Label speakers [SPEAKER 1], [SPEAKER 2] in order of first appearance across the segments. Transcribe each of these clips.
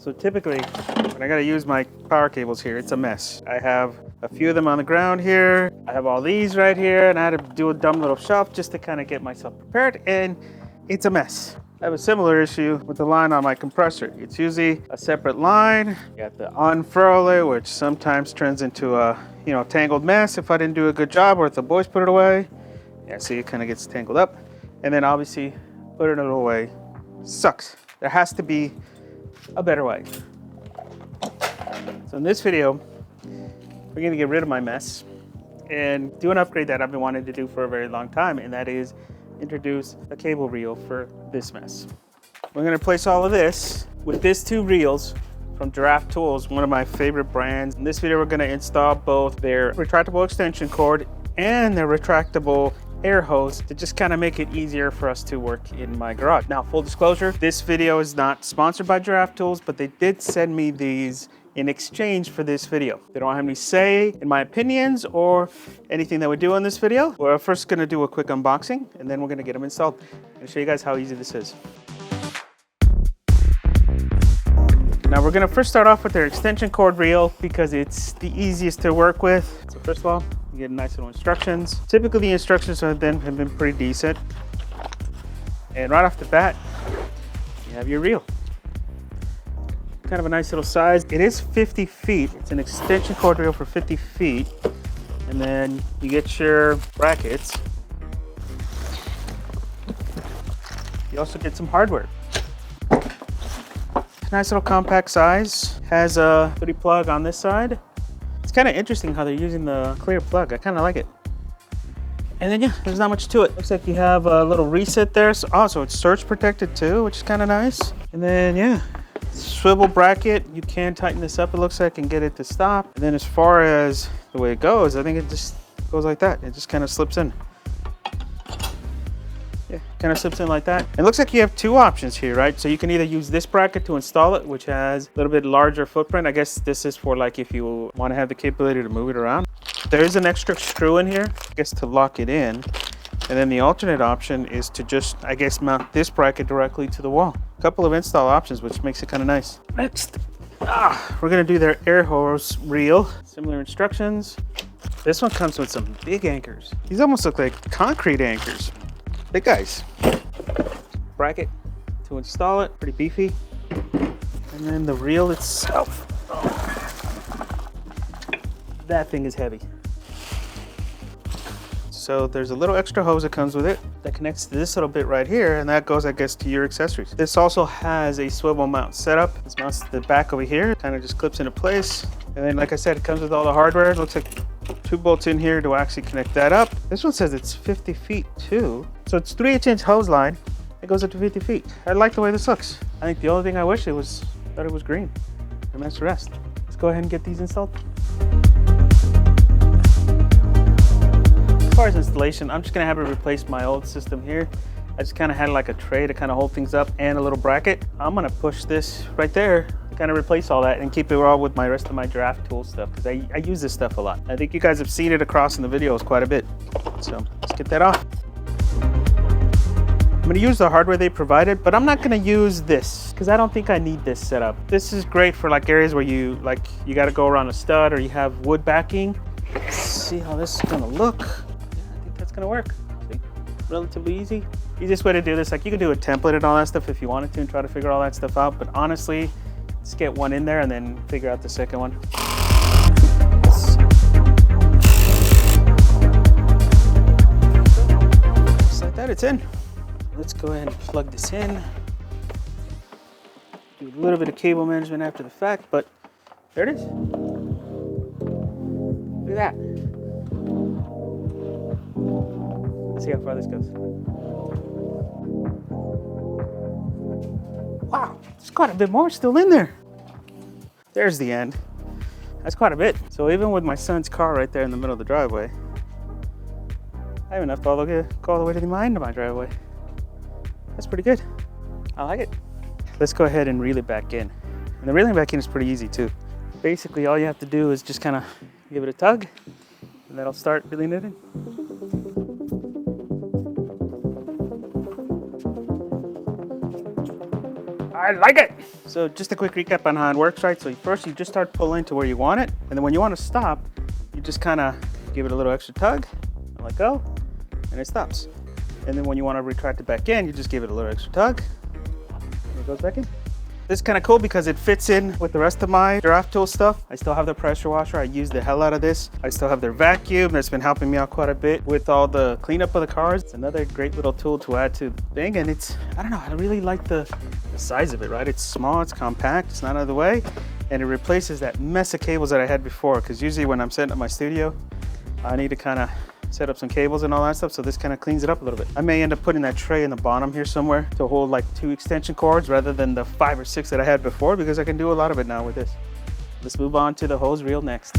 [SPEAKER 1] So typically, when I gotta use my power cables here, it's a mess. I have a few of them on the ground here. I have all these right here, and I had to do a dumb little shelf just to kind of get myself prepared, and it's a mess. I have a similar issue with the line on my compressor. It's usually a separate line. You got the unfurler, which sometimes turns into a tangled mess if I didn't do a good job or if the boys put it away. Yeah, see, it kind of gets tangled up. And then obviously putting it away sucks. There has to be a better way. So in this video, we're gonna get rid of my mess and do an upgrade that I've been wanting to do for a very long time, and that is introduce a cable reel for this mess. We're gonna replace all of this with these two reels from Giraffe Tools, one of my favorite brands. In this video, we're gonna install both their retractable extension cord and their retractable air hose to just kind of make it easier for us to work in my garage. Now, full disclosure, this video is not sponsored by Giraffe Tools, but they did send me these in exchange for this video. They don't have any say in my opinions or anything that we do in this video. We're first gonna do a quick unboxing, and then we're gonna get them installed. I'm gonna show you guys how easy this is. Now we're gonna first start off with their extension cord reel because it's the easiest to work with. So first of all, you get nice little instructions. Typically the instructions have been pretty decent. And right off the bat, you have your reel. Kind of a nice little size. It is 50 feet. It's an extension cord reel for 50 feet. And then you get your brackets. You also get some hardware. Nice little compact size. Has a 3 plug on this side. It's kind of interesting how they're using the clear plug. I kind of like it. And then yeah, there's not much to it. Looks like you have a little reset there. So also it's surge protected too, which is kind of nice. And then yeah, swivel bracket. You can tighten this up, it looks like, and get it to stop. And then as far as the way it goes, I think it just goes like that. It just kind of slips in. Yeah, kind of slips in like that. It looks like you have two options here, right? So you can either use this bracket to install it, which has a little bit larger footprint. I guess this is for like if you want to have the capability to move it around. There is an extra screw in here, I guess, to lock it in. And then the alternate option is to just, I guess, mount this bracket directly to the wall. A couple of install options, which makes it kind of nice. Next, we're gonna do their air hose reel. Similar instructions. This one comes with some big anchors. These almost look like concrete anchors. Big guys. Bracket to install it, pretty beefy. And then the reel itself. That thing is heavy. So there's a little extra hose that comes with it that connects to this little bit right here, and that goes, I guess, to your accessories. This also has a swivel mount setup. This mounts to the back over here, kind of just clips into place. And then, like I said, it comes with all the hardware. It looks like 2 bolts in here to actually connect that up. This one says it's 50 feet too. So it's 3/8-inch hose line. It goes up to 50 feet. I like the way this looks. I think the only thing I wish that it was green. And that's the rest. Let's go ahead and get these installed. As far as installation, I'm just gonna have it replace my old system here. I just kind of had like a tray to kind of hold things up and a little bracket. I'm gonna push this right there to kind of replace all that and keep it all with my rest of my Giraffe tool stuff, because I use this stuff a lot. I think you guys have seen it across in the videos quite a bit. So let's get that off. I'm gonna use the hardware they provided, but I'm not gonna use this because I don't think I need this setup. This is great for like areas where you gotta go around a stud or you have wood backing. Let's see how this is gonna look. It's gonna work. See? Relatively easy. Easiest way to do this, like you can do a template and all that stuff if you wanted to and try to figure all that stuff out, but honestly, just get one in there and then figure out the second one. Just like that, it's in. Let's go ahead and plug this in. Do a little bit of cable management after the fact, but there it is. Look at that. Let's see how far this goes. Wow, there's quite a bit more still in there. There's the end. That's quite a bit. So even with my son's car right there in the middle of the driveway, I have enough to go all the way to the end of my driveway. That's pretty good. I like it. Let's go ahead and reel it back in. And the reeling back in is pretty easy too. Basically, all you have to do is just kind of give it a tug, and that'll start reeling it in. I like it. So just a quick recap on how it works, right? So first you just start pulling to where you want it. And then when you want to stop, you just kind of give it a little extra tug and let go, and it stops. And then when you want to retract it back in, you just give it a little extra tug and it goes back in. This is kind of cool because it fits in with the rest of my Giraffe tool stuff. I still have the pressure washer. I use the hell out of this. I still have their vacuum. That's been helping me out quite a bit with all the cleanup of the cars. It's another great little tool to add to the thing. And it's, I don't know, I really like the size of it, right? It's small, it's compact, it's not out of the way. And it replaces that mess of cables that I had before. Because usually when I'm setting up my studio, I need to kind of set up some cables and all that stuff, so this kind of cleans it up a little bit. I may end up putting that tray in the bottom here somewhere to hold like 2 extension cords rather than the 5 or 6 that I had before, because I can do a lot of it now with this. Let's move on to the hose reel next.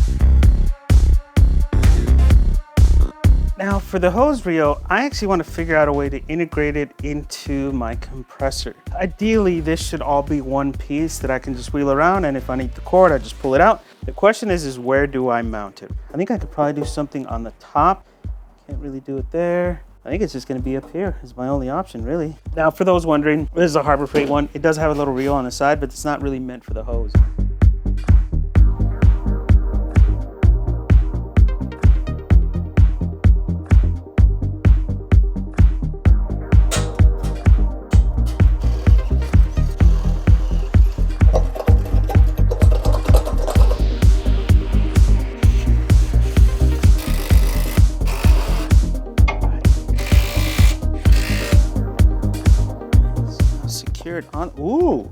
[SPEAKER 1] Now for the hose reel, I actually want to figure out a way to integrate it into my compressor. Ideally, this should all be one piece that I can just wheel around, and if I need the cord, I just pull it out. The question is where do I mount it? I think I could probably do something on the top. Can't really do it there. I think it's just going to be up here is my only option, really. Now, for those wondering, this is a Harbor Freight one. It does have a little reel on the side, but it's not really meant for the hose. On, ooh,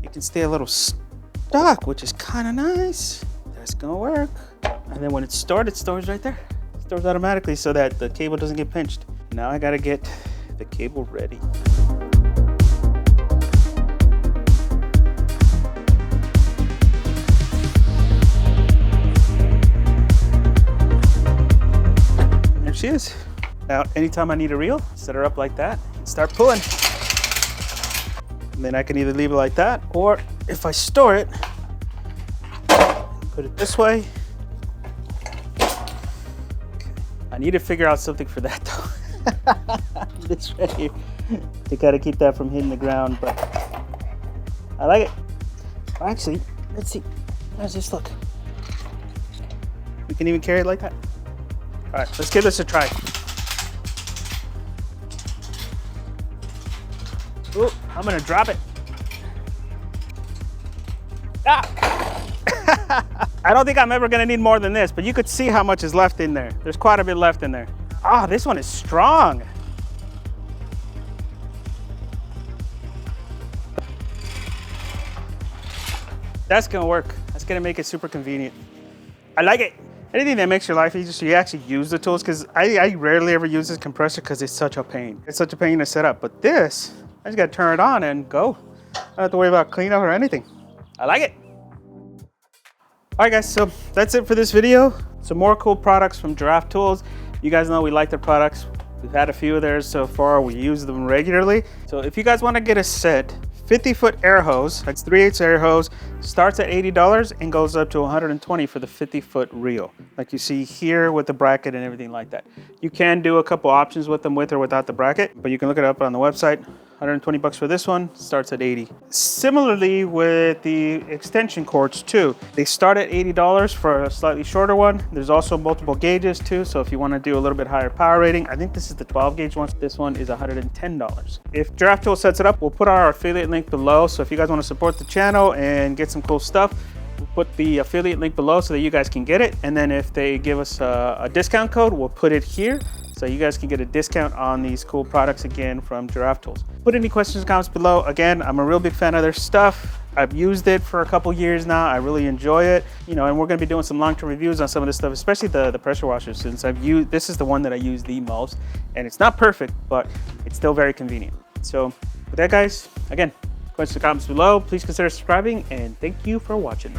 [SPEAKER 1] you can stay a little stuck, which is kind of nice. That's gonna work. And then when it's stored, it stores right there. It stores automatically so that the cable doesn't get pinched. Now I gotta get the cable ready. There she is. Now, anytime I need a reel, set her up like that and start pulling. And then I can either leave it like that, or if I store it, put it this way. Okay. I need to figure out something for that though. This right here, to kind of keep that from hitting the ground, but I like it. Actually, let's see, how's this look? We can even carry it like that. All right, let's give this a try. Ooh, I'm gonna drop it. Ah! I don't think I'm ever gonna need more than this, but you could see how much is left in there. There's quite a bit left in there. Ah, this one is strong. That's gonna work. That's gonna make it super convenient. I like it. Anything that makes your life easier so you actually use the tools, because I rarely ever use this compressor because it's such a pain. It's such a pain to set up, but this, I just gotta turn it on and go. I don't have to worry about cleanup or anything. I like it. All right guys, so that's it for this video. Some more cool products from Giraffe Tools. You guys know we like their products. We've had a few of theirs so far. We use them regularly. So if you guys want to get a set, 50-foot air hose, that's 3/8 air hose, starts at $80 and goes up to $120 for the 50-foot reel, like you see here with the bracket and everything like that. You can do a couple options with them with or without the bracket, but you can look it up on the website. 120 bucks for this one, starts at 80. Similarly with the extension cords too. They start at $80 for a slightly shorter one. There's also multiple gauges too, so if you want to do a little bit higher power rating, I think this is the 12 gauge one. This one is $110. If Giraffe Tool sets it up, we'll put our affiliate link below. So if you guys want to support the channel and get some cool stuff, we'll put the affiliate link below so that you guys can get it. And then if they give us a discount code, we'll put it here so you guys can get a discount on these cool products again from Giraffe Tools. Put any questions or comments below. Again, I'm a real big fan of their stuff. I've used it for a couple years now. I really enjoy it. You know, and we're gonna be doing some long-term reviews on some of this stuff, especially the pressure washers, since this is the one that I use the most. And it's not perfect, but it's still very convenient. So with that guys, again, questions or comments below. Please consider subscribing and thank you for watching.